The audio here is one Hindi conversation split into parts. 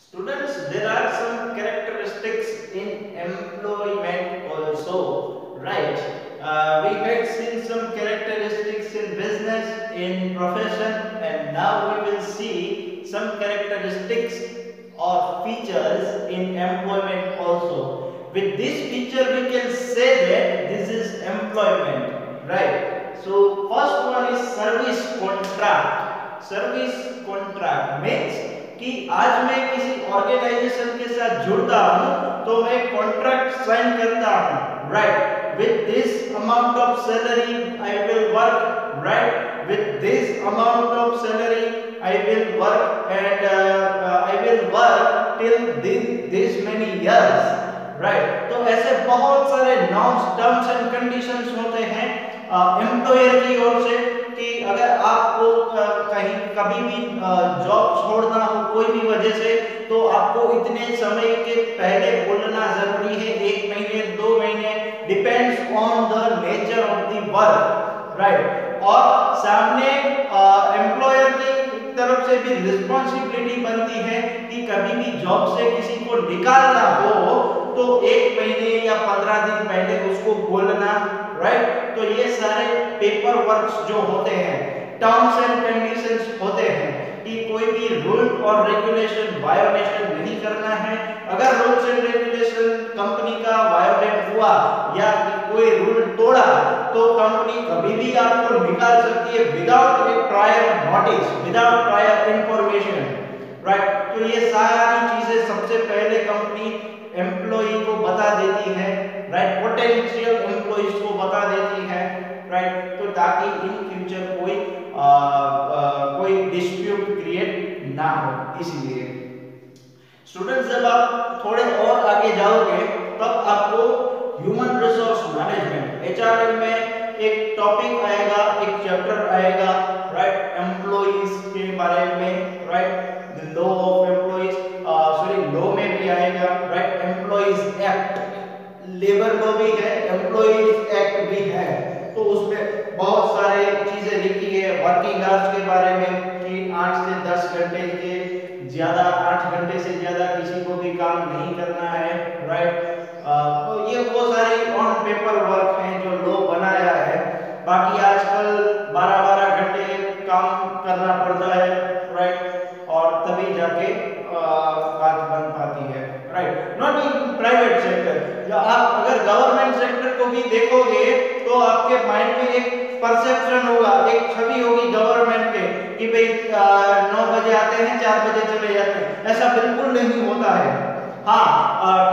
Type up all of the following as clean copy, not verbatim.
Students, there are some characteristics in employment also, right? We had seen some characteristics in business, in profession, and now we will see some characteristics or features in employment also. With this picture, we can say that this is employment, right? So, first one is service contract. Service contract means कि आज मैं किसी ऑर्गेनाइजेशन के साथ जुड़ता हूं तो मैं कॉन्ट्रैक्ट साइन करता हूं, right? With this amount of salary I will work, right? With this amount of salary I will work and I will work till this many years, right? तो ऐसे बहुत सारे नॉर्म्स, टर्म्स एंड कंडीशंस होते हैं एम्प्लॉयर की ओर से कि अगर आपको कहीं कभी भी जॉब छोड़ना हो कोई भी वजह से, तो आपको इतने समय के पहले बोलना जरूरी है, 1 महीने 2 महीने, depends on the nature of the work, right? और सामने एम्प्लॉयर की तरफ से भी रिस्पांसिबिलिटी बनती है कि कभी भी जॉब से किसी को निकालना हो तो 1 महीने या 15 दिन पहले उसको बोलना, राइट? तो ये सारे पेपर वर्क्स जो होते हैं, टर्म्स एंड कंडीशंस होते हैं कि कोई भी रूल और रेगुलेशन वायोलेशन नहीं करना है। अगर रूल्स एंड रेगुलेशन कंपनी का वायोलेट हुआ या कोई रूल तोड़ा तो कंपनी कभी भी आपको निकाल सकती है विदाउट ए prior notice, without prior information, right? तो ये सारी चीजें सबसे पहले कंपनी एम्प्लॉई को बता देती है, राइट? पोटेंशियल एम्प्लॉइज को बता देती है, राइट? तो ताकि इन फ्यूचर कोई डिस्प्यूट क्रिएट ना हो। इसीलिए स्टूडेंट्स, जब आप थोड़े और आगे जाओगे तब आपको ह्यूमन रिसोर्स मैनेजमेंट, एचआरएम में एक टॉपिक आएगा, एक चैप्टर आएगा, राइट? एम्प्लॉइज के बारे में, right? The law of employees, law में भी आएगा, right? Employees act, labour law भी है, एम्प्लॉइज एक्ट भी है। तो उसमें बहुत सारे चीजें लिखी है वर्किंग आवर्स के बारे में कि 8 से 10 घंटे के ज्यादा, 8 घंटे से ज्यादा किसी को भी काम नहीं करना है, राइट? तो ये वो सारे ऑन पेपर वर्क हैं जो लॉ बनाया है। बाकी आजकल 12-12 घंटे काम करना पड़ता है, राइट? और तभी जाके बात बन पाती है, right? Not in private sector. आप अगर गवर्नमेंट सेक्टर को भी देखोगे तो आपके माइंड में एक परसेप्शन होगा, एक छवि होगी गवर्नमेंट के कि भाई 9 बजे आते हैं, 4 बजे चले जाते हैं। ऐसा बिल्कुल नहीं होता है। हाँ,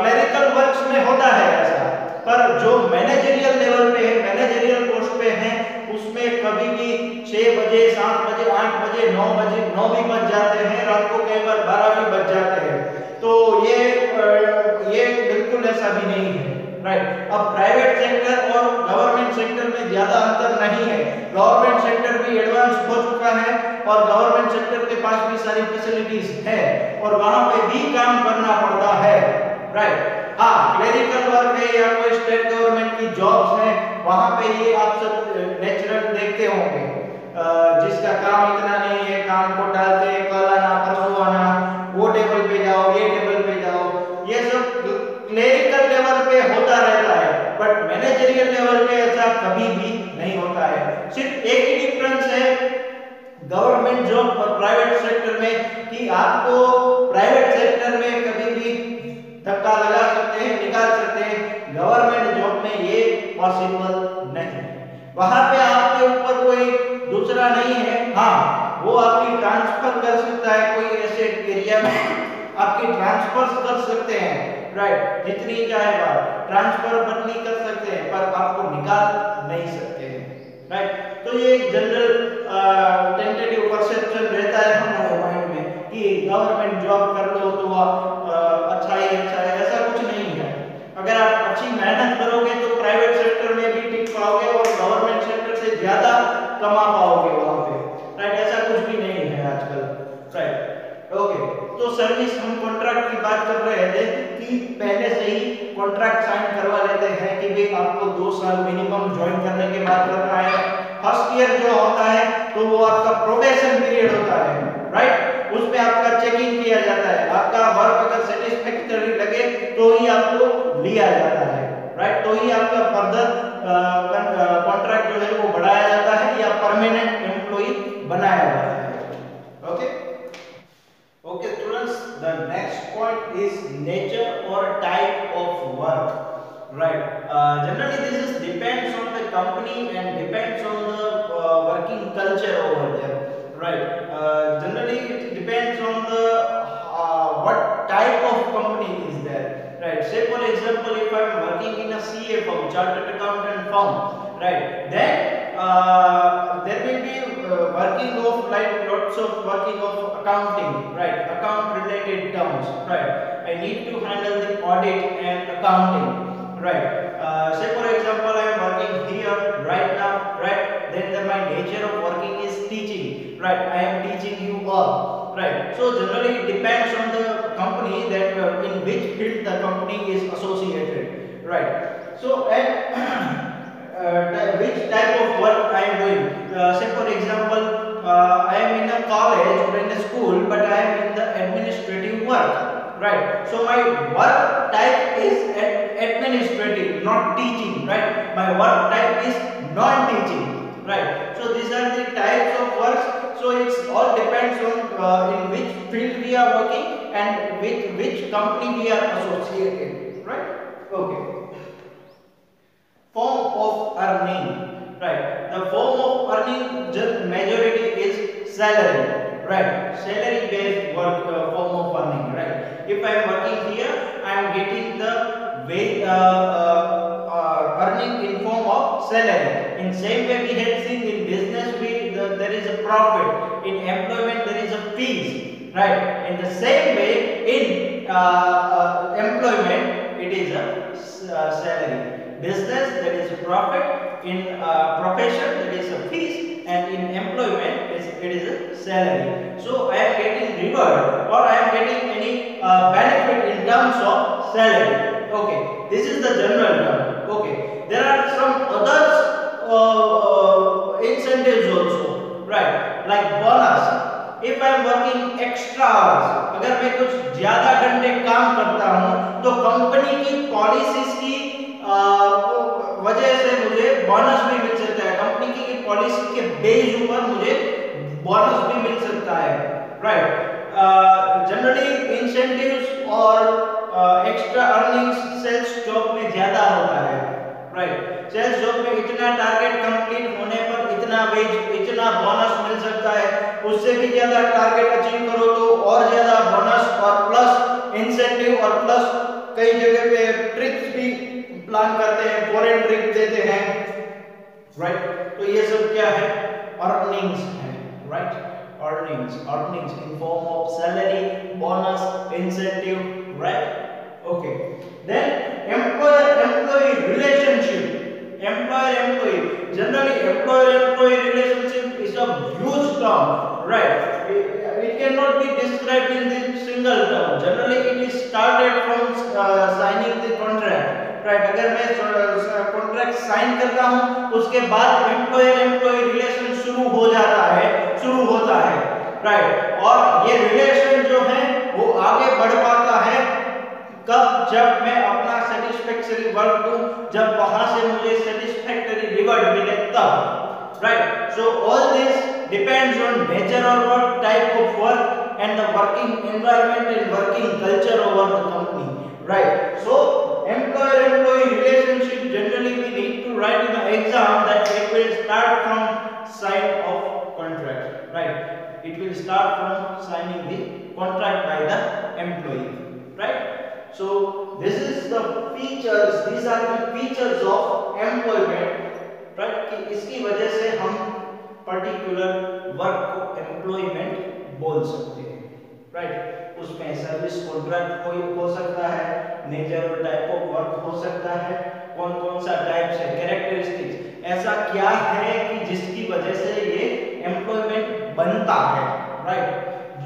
क्लरिकल वर्क्स में होता है ऐसा, पर जो मैनेजरियल लेवल पे है, मैनेजरियल पोस्ट पे है, उसमें कभी भी 6 बजे, 7 बजे, 8 बजे, 9 बजे, 9 भी बज जाते हैं, रात को कई बार 12 भी बज जाते हैं। तो ये बिल्कुल ऐसा भी नहीं है, राइट? अब प्राइवेट सेक्टर और गवर्नमेंट सेक्टर में ज्यादा अंतर नहीं है। गवर्नमेंट सेक्टर भी एडवांस हो चुका है और गवर्नमेंट सेक्टर के पास भी सारी फैसिलिटीज है और वहां पे भी काम करना पड़ता है, राइट? हाँ, क्लरिकल वर्क है या कोई स्टेट गवर्नमेंट की जॉब्स है, वहां पे ये आप सब नेचुरल देखते होंगे, जिसका काम इतना नहीं है, काम को टालते हैं, कल आना, परसों आना, वो टेबल पे जाओ, ये टेबल पे जाओ, ये सब क्लरिकल लेवल पे होता रहता है। बट मैनेजरियल लेवल पे ऐसा कभी भी नहीं होता है। सिर्फ एक ही डिफरेंस है गवर्नमेंट जॉब और प्राइवेट सेक्टर में कि आपको प्राइवेट सेक्टर में कभी भी धक्का लगा सकते हैं, निकाल सकते हैं। गवर्नमेंट जॉब में ये पॉसिबल नहीं है। वहां पे आपके ऊपर कोई दूसरा नहीं है। हाँ, वो आपकी ट्रांसफर कर सकता है, कोई ऐसे एरिया में आपकी ट्रांसफर कर सकते हैं, राइट? जितनी चाहे बार ट्रांसफर बदली कर सकते हैं, पर आपको निकाल नहीं सकते हैं, राइट? तो ये एक जनरल टेंटेटिव परसेप्शन रहता है हमारे माइंड में कि गवर्नमेंट जॉब कर लो तो अच्छा ही अच्छा है। ऐसा कुछ नहीं है। अगर आप अच्छी मेहनत करोगे तो प्राइवेट सेक्टर में भी टिक पाओगे और गवर्नमेंट सेक्टर से ज्यादा कमा पाओगे वहां पे, राइट? ऐसा कुछ भी नहीं है आजकल, राइट? ओके, तो सर्विस हम कॉन्ट्रैक्ट की बात कर रहे थे कि पहले से ही कॉन्ट्रैक्ट साइन करवा लेते हैं कि भाई आपको 2 साल मिनिमम ज्वाइन करने के बाद करना है। फर्स्ट ईयर जो होता है तो वो आपका प्रोबेशन पीरियड होता है, राइट? उस पे आपका चेकिंग किया जाता है, आपका वर्क अगर सेटिस्फैक्टरी लगे तो ही आपको लिया जाता है, राइट, तो ही आपका फर्दर कॉन्ट्रैक्ट जो है वो बढ़ाया जाता है या परमानेंट एम्प्लॉय बनाया जाता है। Okay okay students, the next point is nature or type of work, right. Generally this is depends on the company and depends on the working culture over there, right. Generally it depends on the what type of company is there, right. Say for example, if I am working in a CA firm, chartered accountant firm, right, then there will be working of like lots of working of accounting, right, account related terms, right. I need to handle the audit and accounting, right. Say for example, I am working here right now, right, then my nature of working is teaching, right. I am teaching you all, right. So generally it depends on the company that in which field the company is associated, right. So and which type of work I am doing. Say for example, I am in a college or in a school, but I am in the administrative work, right. So my work type is administrative, not teaching, right. My work type is non-teaching, right. So these are the types of works. So it's all depends on in which field we are working and with which company we are associated, right. Okay. Form of earning, right. The form of earning just majority is salary, right. Salary based work form of earning, right. If I am working here, I am getting the wage earning in form of salary. In same way we have seen in business there is a profit, in employment there is a fees, right. In the same way in employment it is a salary. Business there is a profit, in profession there is a fees, and in employment it is a salary. So I am getting reward or I am getting any benefit in terms of salary. Okay, this is the general term. Okay, there are some others incentives also, right, like bonus. If I am working extra hours, अगर मैं कुछ ज्यादा घंटे काम करता हूं तो कंपनी की पॉलिसीज की वजह से मुझे बोनस भी मिल सकता है, कंपनी की पॉलिसी के बेस ऊपर मुझे बोनस भी मिल सकता है, राइट. जनरली इंसेंटिव्स और एक्स्ट्रा अर्निंग्स सेल्स जॉब में ज्यादा होता है, राइट. सेल्स जॉब में इतना टारगेट कंप्लीट होने पर इतना वेज, इतना बोनस मिल सकता है, उससे भी ज्यादा टारगेट अचीव करो तो और ज्यादा बोनस और प्लस इंसेंटिव और प्लस कई जगह पे ट्रिप्स भी प्लान करते हैं, फॉरेन ट्रिप देते हैं, राइट. तो ये सब क्या है, अर्निंग्स है, right. Earnings in form of salary, bonus, incentive, right. Okay, then employer employee relationship. Employer-employee. Generally, employer-employee relationship is a huge term, right? It cannot be described in this single term. Generally, it is started from signing the contract, right? अगर मैं contract sign करता हूँ, उसके बाद employer-employee relation शुरू होता है, right? और ये relation जो है, वो आगे बढ़ पाता है कब, जब मैं अपना सेटिस्फैक्टरी वर्क दूं, जब वहां से मुझे सेटिस्फैक्टरी रिवॉर्ड मिले तब, right. So all this depends on nature और work, type of work and the working environment and working culture over the company, right. So employer employee relationship, generally we need to write in the exam that it will start from sign of contract, right. It will start from signing the contract by the employee, right. So this is the features, these are the features of employment, right. कि इसकी वजह से हम particular work को employment बोल सकते हैं, right. उसमें सर्विस कॉन्ट्रैक्ट हो सकता है, नेचर और टाइप ऑफ वर्क हो सकता है, कौन कौन सा टाइप्स है, कैरेक्टरिस्टिक्स, ऐसा क्या है कि जिसकी वजह से ये एम्प्लॉयमेंट बनता है, राइट.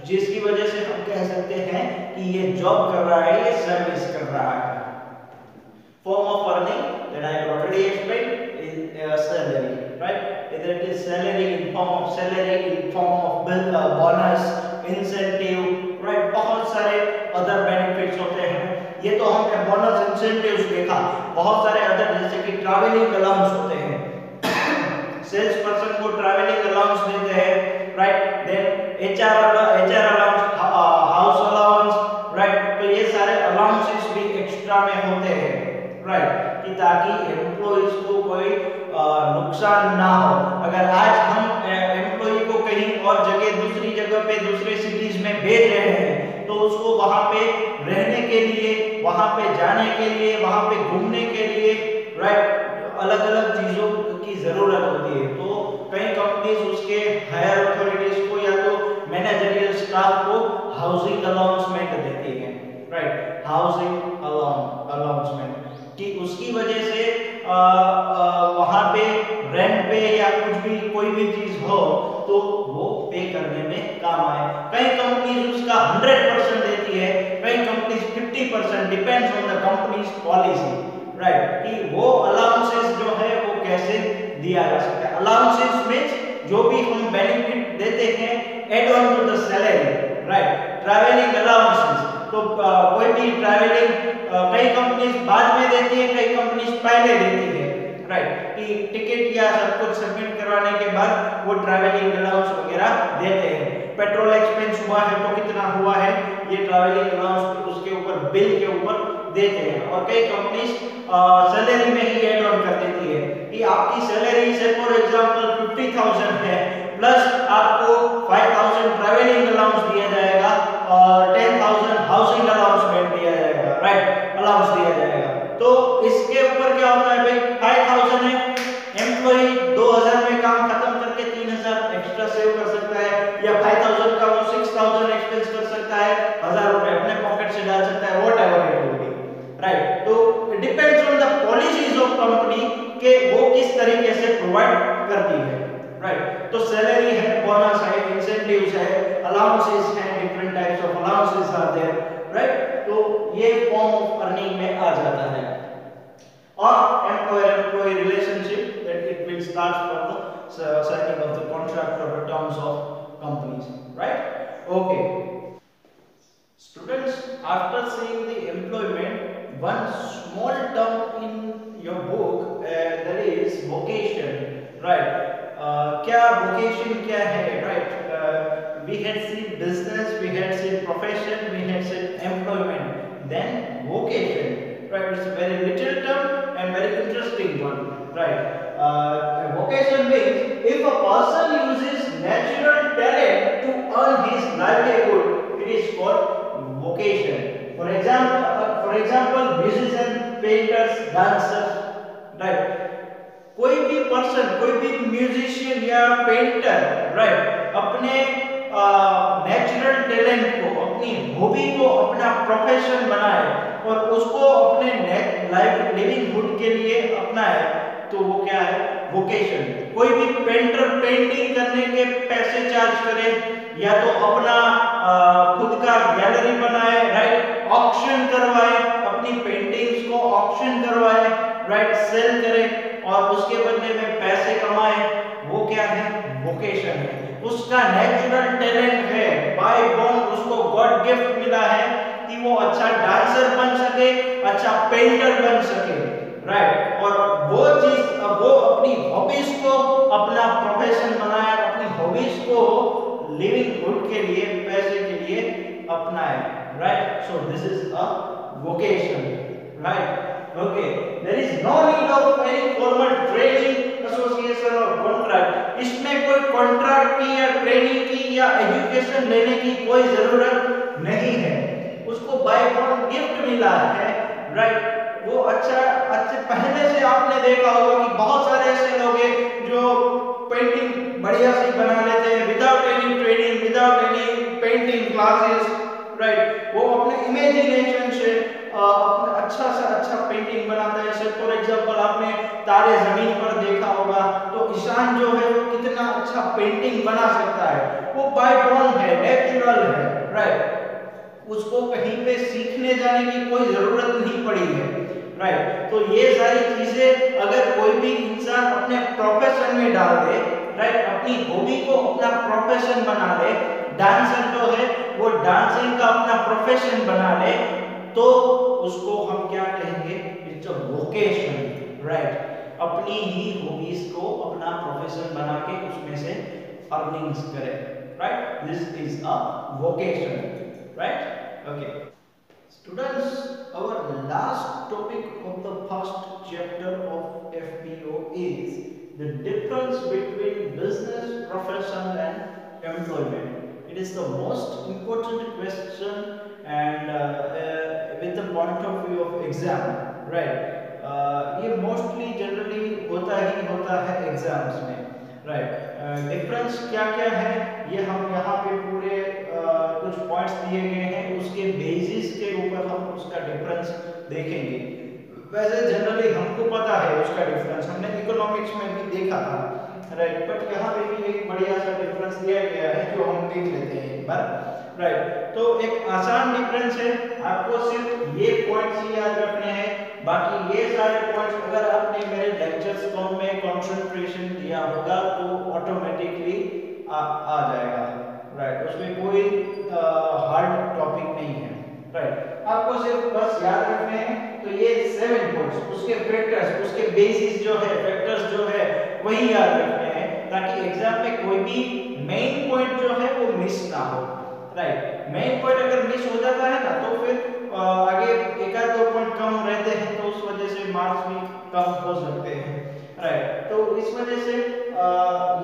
जिसकी वजह से हम कह सकते हैं कि ये जॉब कर रहा है, ये सर्विस कर रहा है. Form of earning that I already explained is salary, right. Either it is salary in form of salary, in form of bonus, incentive, right, बहुत सारे अदर बेनिफिट्स होते हैं। ये तो हमने बोनस इंसेंटिव्स देखा, बहुत सारे अदर जैसे कि ट्रैवलिंग अलाउंस होते हैं, सेल्स पर्सन को ट्रैवलिंग अलाउंस देते हैं, right, then HR allowance, house allowance, right, तो ये सारे अलाउंसेस भी एक्स्ट्रा में होते हैं, राइट, कि ताकि एम्प्लॉइज को कोई नुकसान ना हो। अगर आज हम एम्प्लॉय को कहीं और जगह दूसरी जगह पे दूसरे सिटीज में भेज रहे हैं तो उसको वहां पे रहने के लिए, वहां पे जाने के लिए, वहां पे घूमने के लिए, राइट, अलग अलग चीजों की जरूरत होती है। तो कई कंपनीज उसके हायर अथॉरिटीज को या तो मैनेजरियल स्टाफ को हाउसिंग अलाउंसमेंट देती है, राइट, हाउसिंग अलाउंसमेंट, कि उसकी वजह से वहां पे रेंट पे या कुछ भी कोई भी चीज हो तो वो पे करने में काम आए। कई कंपनीज उसका 100% देती है, कई companies 50%, depends on the companies policy, right, कि वो अलाउंसेस जो है वो कैसे दिया जा सकता है। अलाउंसेस मींस जो भी हम बेनिफिट देते हैं add on to the salary, right, travelling allowances, तो कोई भी ट्रैवलिंग कई कंपनीज बाद में देती है, कई कंपनीज पहले देती है, राइट, कि टिकट या सब कुछ सबमिट करवाने के बाद वो ट्रैवलिंग अलाउंस वगैरह देते हैं। पेट्रोल एक्सपेंस हुआ है तो कितना हुआ है ये ट्रैवलिंग अलाउंस उसके ऊपर बिल के ऊपर देते हैं। और कई कंपनीज सैलरी में ही ऐड ऑन कर देती है कि आपकी सैलरी से फॉर एग्जांपल 50,000 है, प्लस आपको 5,000 ट्रैवलिंग अलाउंस दिया जाएगा और 10,000 हाउसिंग अलाउंसमेंट दिया जाएगा, राइट, अलाउंस दिया जाएगा। तो इसके ऊपर क्या होता है भाई, 5,000 है, एम्प्लॉय 2,000 में काम खत्म करके 3,000 एक्स्ट्रा सेव कर सकता है, या 5,000 का वो 6,000 एक्सपेंस कर सकता है, 1,000 रुपए अपने पॉकेट से डाल सकता है, whatever it will be, right. तो it depends on the policies of company के वो किस तरीके से प्रोवाइड करती है, राइट। तो सैलरी है, बोनस है, इंसेंटिव्स है, अलाउंसेस हैं, different types of allowances are there, right. तो ये फॉर्म ऑफ अर्निंग में आ जाता है। और employer-employee relationship that it will start from the signing of the contract or the terms of companies, right? Okay. Students, after seeing the employment, one small term in your book that is vocation, right? क्या vocation क्या है, right? We had seen business, we had seen profession, we had seen employment, then vocation, right? It's a very little term and very interesting one, right? Vocation means if a person uses natural talent to earn his livelihood, it is called vocation. For example, musician, painters, dancers, right? कोई भी पर्सन, कोई भी म्यूजिशियन या पेंटर, राइट, अपने नेचुरल टैलेंट को, अपनी हॉबी को अपना प्रोफेशन बनाए और उसको अपने लिविंगहुड के लिए अपनाए, तो वो क्या है, वोकेशन। कोई भी पेंटर पेंटिंग करने के पैसे चार्ज करे, या तो अपना खुद का गैलरी बनाए, राइट, ऑक्शन करवाए, अपनी पेंटिंग्स को ऑक्शन करवाए, राइट, सेल करे और उसके बदले में पैसे कमाए, वो क्या है, वोकेशन है। उसका नेचुरल टैलेंट है, बाय बॉर्न उसको गॉड गिफ्ट मिला है कि वो अच्छा डांसर बन सके, अच्छा पेंटर बन सके, राइट, और वो चीज वो अपनी हॉबीज को अपना प्रोफेशन बनाए, अपनी हॉबीज को लिविंगहुड के लिए, पैसे के लिए अपनाए, right. So this is a vocation, right. Okay, there is no need of any formal training, association or contract. इसमें कोई कॉन्ट्रैक्ट की या ट्रेनिंग की या एजुकेशन लेने की कोई जरूरत नहीं है, उसको बाय बॉर्न गिफ्ट मिला है, राइट। वो अच्छे पहले से आपने देखा होगा कि बहुत सारे ऐसे लोग हैं जो पेंटिंग बढ़िया से बना लेते हैं without any training, without any painting classes, right. वो अपने इमेजिनेशन से अपना अच्छा से अच्छा पेंटिंग बनाता है। जैसे फॉर एग्जांपल आपने तारे जमीन पर देखा होगा, तो ईशान जो है वो कितना अच्छा पेंटिंग बना सकता है, वो बाय बॉर्न है, नेचुरल है, राइट। उसको कहीं पे सीखने जाने की कोई जरूरत नहीं पड़ी है, राइट। तो ये सारी चीजें अगर कोई भी इंसान अपने प्रोफेशन में डाल दे, राइट, अपनी हॉबी को अपना प्रोफेशन बना ले, डांसर जो है वो डांसिंग का अपना प्रोफेशन बना ले तो उसको हम क्या कहेंगे, इट्स अ वोकेशन, राइट। अपनी ही हॉबीज को अपना प्रोफेशन बना के उसमें से अर्निंग्स करे, right. This is a vocation, right. Okay students, our last topic of the first chapter of FPO is the difference between business, profession and employment. It is the most important question and with the point of view of exam, right? ये mostly generally होता है एग्जाम्स में, राइट। डिफरेंस क्या क्या है ये हम यहाँ पे पूरे कुछ पॉइंट्स दिए गए हैं, उसके बेसिस के ऊपर हम उसका डिफरेंस देखेंगे। वैसे जनरली हमको पता है उसका डिफरेंस, हमने इकोनॉमिक्स में भी देखा था, राइट। बट यहाँ पे भी एक बढ़िया सा डिफरेंस दिया गया है जो हम देख लेते हैं एक बार, राइट। तो एक आसान डिफरेंस है, आपको सिर्फ ये पॉइंट्स ही याद रखने हैं, बाकी ये सारे पॉइंट्स अगर आपने मेरे लेक्चर्स में कंसंट्रेशन दिया होगा तो ऑटोमेटिकली आ जाएगा, राइट। उसमें कोई हार्ड टॉपिक नहीं है, राइट। आपको सिर्फ बस याद रखने हैं तो ये 7 पॉइंट्स, उसके फैक्टर्स, उसके बेसिस जो है, फैक्टर्स जो है वही याद रखने हैं ताकि एग्जाम में कोई भी मेन पॉइंट जो है वो मिस ना हो, राइट। मेन पॉइंट अगर मिस हो जाता है ना तो फिर आगे एक आध दो पॉइंट कम रहते हैं तो उस वजह से मार्क्स भी कम हो सकते हैं, राइट। तो इस वजह से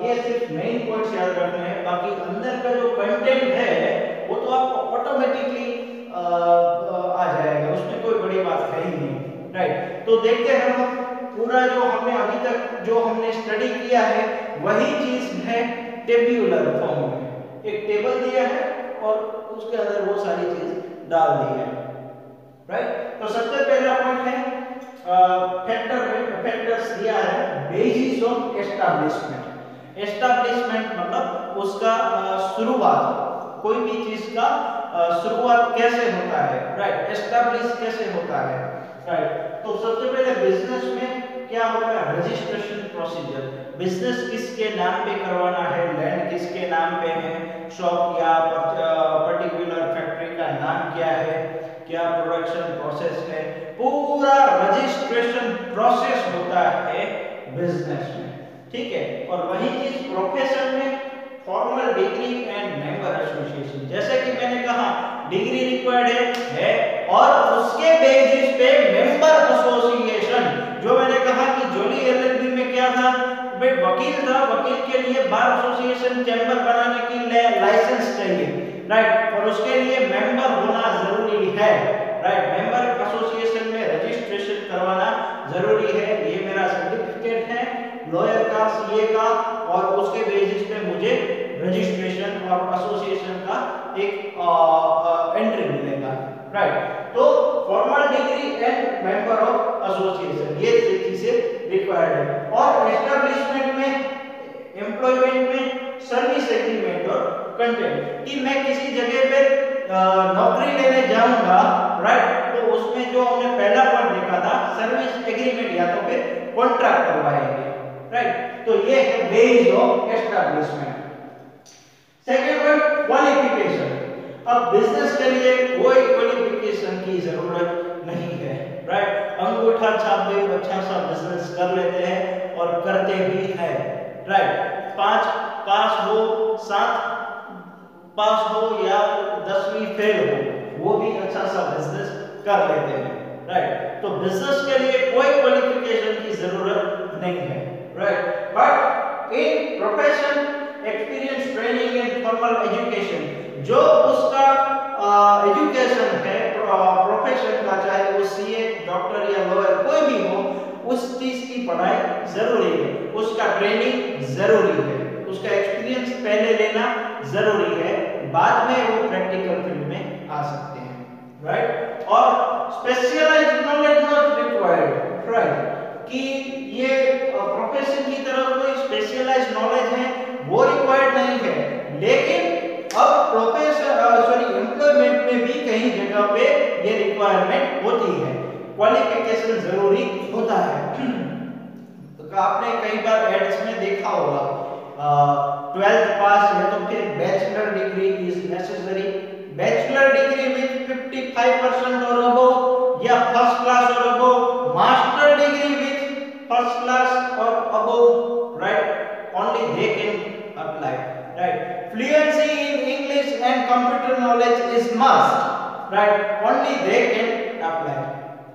ये सिर्फ मेन पॉइंट्स याद रखने हैं, बाकी अंदर का जो कंटेंट है वो तो आपको ऑटोमेटिकली आ जाएगा, उसमें कोई बड़ी बात है ही नहीं, राइट। तो देखते हैं हम पूरा जो हमने अभी तक जो हमने स्टडी किया है वही चीज है टेब्यूलर फॉर्म में, एक टेबल दिया है और उसके अंदर वो सारी चीज डाल दी है, राइट। तो सबसे पहला पॉइंट है फैक्टर्स दिया है बेसिस ऑफ एस्टैब्लिशमेंट। एस्टैब्लिशमेंट मतलब उसका शुरुआत, कोई भी चीज का शुरुआत कैसे होता है, राइट। एस्टैब्लिश कैसे होता है, राइट। तो सबसे पहले बिजनेस में क्या होता है, रजिस्ट्रेशन प्रोसीजर। बिजनेस किसके नाम पे करवाना है, लैंड किसके नाम पे है, शॉप या पर्टिकुलर फैक्ट्री का नाम क्या है, क्या प्रोडक्शन प्रोसेस है, पूरा रजिस्ट्रेशन प्रोसेस होता है बिजनेस में, ठीक है। और वही चीज प्रोफेशन में formal degree and member association, जैसे कि मैंने कहा डिग्री रिक्वायर्ड है और उसके बेसिस पे मेंबर एसोसिएशन, जो मैंने कहा कि जोली एलएलबी में क्या था, भाई वकील था, वकील के लिए बार एसोसिएशन चैम्बर बनाने के लिए लाइसेंस चाहिए, राइट। और उसके लिए मेंबर होना जरूरी है, राइट। मेंबर एसोसिएशन में रजिस्ट्रेशन करवाना जरूरी है, ये मेरा सर्टिफिकेट है लॉयर का, सीए का, और उसके बेसिस पे मुझे रजिस्ट्रेशन और एसोसिएशन का एक एंट्री मिलेगा, राइट। तो formal degree and member of association ये चीजें रिक्वायर्ड है। और एस्टैब्लिशमेंट में, एम्प्लॉयमेंट में सर्विस एग्रीमेंट और कंटेंट, कि मैं किसी जगह पे नौकरी लेने जाऊंगा, राइट। तो उसमें जो हमने पहला पॉइंट देखा था सर्विस एग्रीमेंट या तो फिर कॉन्ट्रैक्ट करवाएंगे, राइट। तो ये है base of establishment. Second point qualification. अब बिजनेस के लिए कोई क्वालिफिकेशन की जरूरत नहीं है, राइट। अंगूठा छाप भी अच्छा सा बिजनेस कर लेते हैं और करते भी है, राइट। 5 पास हो, 7 पास हो या 10वीं फेल हो, वो भी अच्छा सा बिजनेस कर लेते हैं, राइट। तो बिजनेस के लिए कोई क्वालिफिकेशन की जरूरत नहीं है, right. But in profession experience, training and formal education, जो उसका एजुकेशन है प्रोफेशन का, चाहे वो सीए, डॉक्टर या लॉयर कोई भी हो, उस चीज की पढ़ाई जरूरी है, उसका ट्रेनिंग जरूरी है, उसका एक्सपीरियंस पहले लेना जरूरी है, बाद में वो प्रैक्टिकल फील्ड में आ सकते हैं, राइट। और specialised knowledge not required, right, कि ये प्रोफेशन की तरफ कोई स्पेशलाइज्ड नॉलेज है वो रिक्वायर्ड नहीं है, लेकिन अब प्रोफेशन एम्प्लॉयमेंट में भी कई जगह पे ये रिक्वायरमेंट होती है, क्वालिफिकेशन जरूरी होता है। तो आपने कई बार एड्स में देखा होगा 12th पास है तो फिर bachelor degree is necessary. Bachelor degree with 55% और अबव या फर्स्ट क्लास और above, master degree with first class और above, right, only they can apply, right. Fluency in English and computer knowledge is must, right, only they can apply,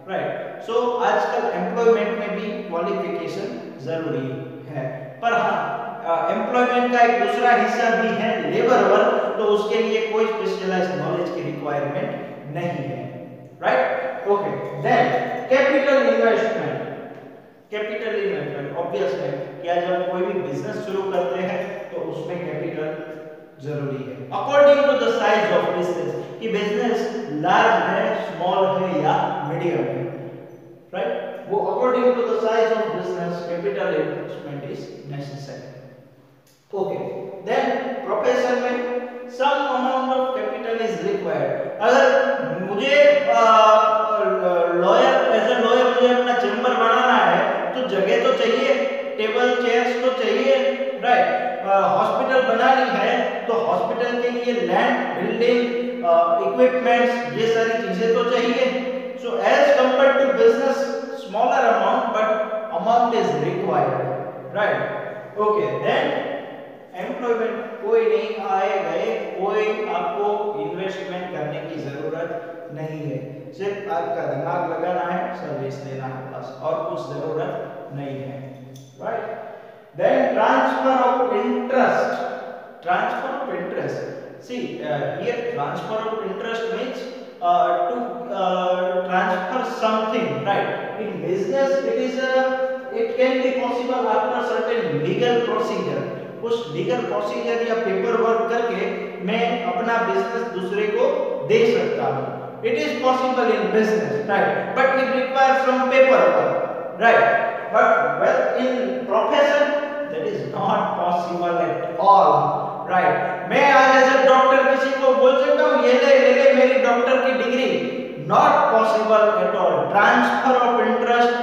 right. So आजकल एम्प्लॉयमेंट में भी क्वालिफिकेशन जरूरी है, पर हाँ एम्प्लॉयमेंट का एक दूसरा हिस्सा भी है लेबर वर्क, तो उसके लिए कोई स्पेशलाइज्ड नॉलेज की रिक्वायरमेंट नहीं है, right. Okay, then capital investment. Capital investment obvious है कि आज हम कोई भी बिजनेस शुरू करते हैं तो उसमें कैपिटल जरूरी है। According to the size of business, कि बिजनेस लार्ज है, स्मॉल है या मीडियम है, राइट, वो according to the size of business capital investment is necessary. Okay, then profession में some amount of capital is required. अगर मुझे लॉयर एज अ लॉयर मुझे अपना चेंबर बनाना है तो जगह तो चाहिए, टेबल चेयर्स तो चाहिए, राइट। हॉस्पिटल बनानी है तो हॉस्पिटल के लिए लैंड, बिल्डिंग, इक्विपमेंट्स, ये सारी चीजें तो चाहिए। So as compared to business smaller amount but amount is required, right. Okay, then employment, कोई नहीं आए गए, कोई आपको इन्वेस्टमेंट करने की जरूरत नहीं है, सिर्फ आपका दिमाग लगाना है, सर्विस देना है, बस, और कुछ जरूरत नहीं है, right. Then transfer of interest. Transfer of interest, see here transfer of interest means to transfer something, right? In business it can be possible after certain legal procedure, उस लीगल प्रोसीजर या पेपर वर्क करके मैं अपना बिजनेस दूसरे को दे सकता हूँ। It is possible in business, right, but it requires some paper work, right, but well in profession that is not possible at all, right. मैं आज एज अ डॉक्टर किसी को बोल सकता हूँ ये ले मेरी डॉक्टर की degree, not possible at all. Transfer of interest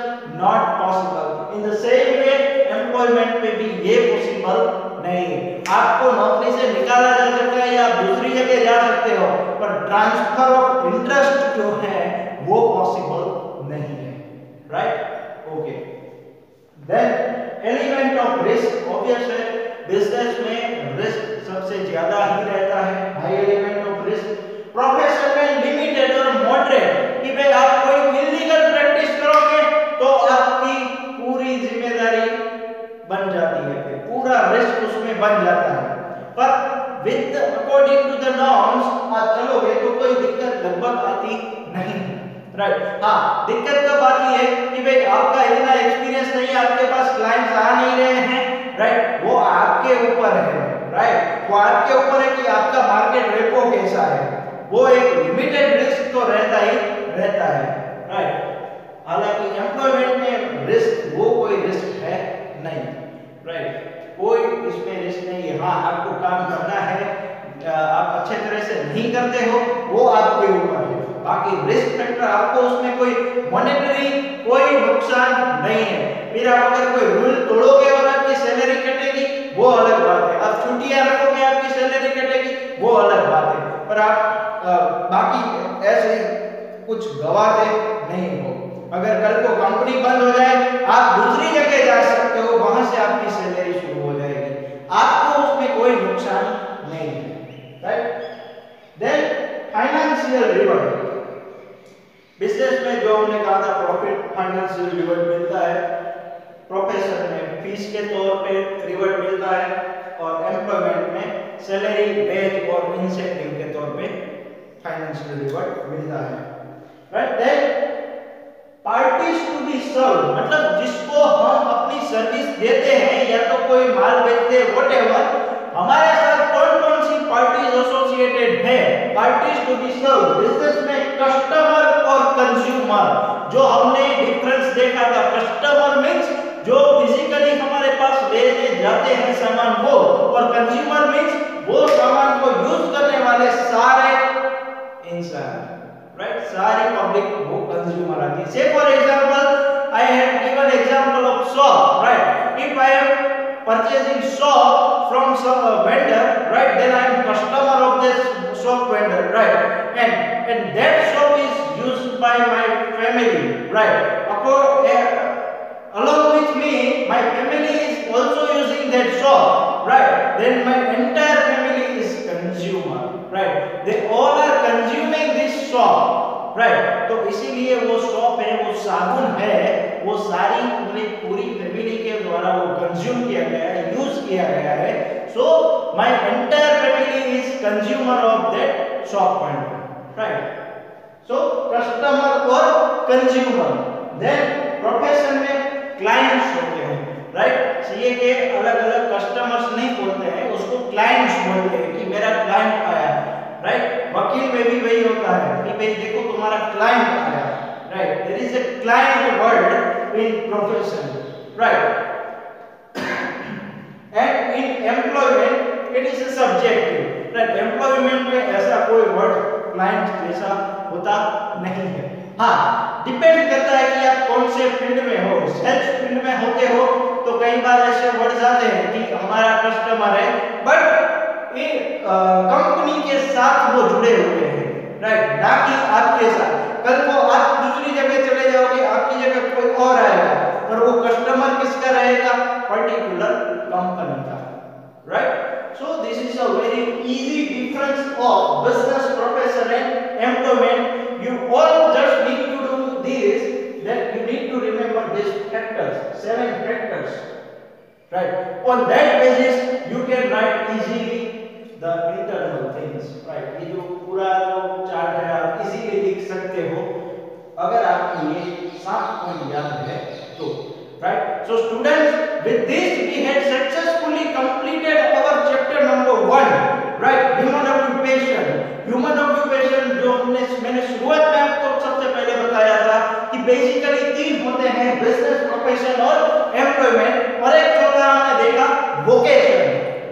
not possible. In the same way employment पे भी ये पॉसिबल नहीं है। आपको नौकरी से निकाला जा सकता है या आप दूसरी जगह जा सकते हो, पर ट्रांसफर ऑफ इंटरेस्ट जो है वो पॉसिबल नहीं है, right. Okay, then element of risk, obvious है बिजनेस में रिस्क सबसे ज्यादा ही रहता है, high element of risk. Profession में लिमिटेड और मॉडरेट, कि भाई आप कोई इलीगल प्रैक्टिस करोगे तो आपकी पूरी जिम्मेदारी बन जाती है, फिर पूरा रिस्क उसमें बन जाता है। पर with according to the norms आप चलोगे तो कोई दिक्कत लगभग आती नहीं, राइट। हाँ, दिक्कत कब आती है कि भाई आपका इतना एक्सपीरियंस नहीं है, आपके पास क्लाइंट्स आ नहीं रहे हैं, राइट, वो आपके ऊपर है, राइट, वो आपके ऊपर है कि आपका मार्केट रेपो कैसा है। वो एक लिमिटेड रिस्क तो रहता ही रहता है, राइट। हालांकि एम्प्लॉयमेंट में रिस्क वो कोई रिस्क है नहीं, राइट, कोई इसमें रिस्क नहीं है। हाँ, आपको काम करना है, आप अच्छे तरह से नहीं करते हो वो आपके ऊपर है, बाकी रिस्क फैक्टर आपको उसमें कोई मॉनेटरी कोई नुकसान नहीं है। फिर आप अगर कोई रूल तोड़ोगे और आपकी सैलरी कटेगी वो अलग बात है, आप छुट्टियां रखोगे आपकी सैलरी कटेगी वो अलग बात है, पर आप बाकी ऐसे कुछ गवाते नहीं हो। अगर कल को कंपनी बंद हो जाए आप दूसरी जगह जा सकते हो, वहां से आपकी सैलरी शुरू हो जाएगी, आपको उसमें कोई नुकसान नहीं है, right. Then financial reward, business में जो हमने कहा था प्रॉफिट, फाइनेंशियल रिवॉर्ड मिलता है, प्रोफेशन में फीस के तौर पे रिवॉर्ड मिलता है, और एम्प्लॉयमेंट में सैलरी, वेज और इंसेंटिव के तौर पे फाइनेंशियल रिवॉर्ड मिलता है, right. Then parties to be serve, मतलब जिसको हम अपनी सर्विस देते हैं या तो कोई माल बेचते हैं व्हाटएवर, हमारे साथ कौन-कौन सी पार्टीज एसोसिएटेड है। Parties to be serve business में कस्टमर और कंज्यूमर, जो हमने डिफरेंस देखा था, कस्टमर मींस जो फिजिकली हमारे पास लेने जाते हैं सामान वो, और कंज्यूमर मींस वो सामान को यूज करने वाले सारे इंसान, राइट, सारी पब्लिक वो कंज्यूमर आती है। से for example I have given example of shop, right, if I am purchasing shop from some vendor, right, then I am customer of this shop vendor, right, and that shop is used by my family, right. Along with me, my family is also using that shop, right, then my entire family is consumer, right, they all are consuming this shop, right. तो इसीलिए वो शॉप है, वो साबुन है, वो सारी पूरी फैमिली के द्वारा वो कंज्यूम किया गया है, यूज किया गया है. So my entire family is consumer of that shop vendor, right. So customer और कंज्यूमर. देन प्रोफेशन में क्लाइंट्स होते हैं, राइट. सीए के अलग-अलग कस्टमर्स नहीं बोलते हैं, उसको क्लाइंट्स बोलते हैं कि मेरा क्लाइंट आया, राइट. वकील में भी वही होता है कि भाई देखो तुम्हारा क्लाइंट आया, right. There is a client word in profession, right. And in employment it is a subjective, right. Employment में ऐसा कोई वर्ड क्लाइंट जैसा होता नहीं है. हाँ, डिपेंड करता है कि आप कौन से फील्ड में हो. सेल्स फील्ड में होते हो तो कई बार ऐसे वर्ड्स आते हैं कि हमारा कस्टमर है, बट कंपनी के साथ वो जुड़े हुए हैं, राइट, ना कि आपके साथ. कल को आप दूसरी जगह चले जाओगे, आपकी जगह कोई और आएगा, पर वो कस्टमर किसका रहेगा? पर्टिकुलर कंपनी का, right. So this is a very easy difference of business, profession and employment. You all just need to do this, that you need to remember these factors, 7 factors, right. On that basis you can write easily the internal things, right. ये जो पूरा जो चार्ट है आप इजीली लिख सकते हो अगर आपको ये 7 पॉइंट याद है तो, right. So students, with this we had successfully completed our chapter number 1, right, human occupation. Human occupation जो मैंने शुरुआत में आपको सबसे पहले बताया था कि बेसिकली 3 होते हैं, बिजनेस, प्रोफेशन और एम्प्लॉयमेंट, और एक चौथा हमने देखा वोकेशन,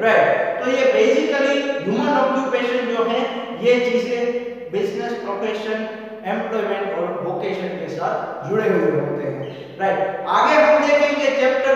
राइट. तो ये बेसिकली ह्यूमन ऑक्यूपेशन जो है ये चीजें बिजनेस, प्रोफेशन, एम्प्लॉयमेंट और वोकेशन के साथ जुड़े हुए होते हैं, राइट. आगे हम देखेंगे चैप्टर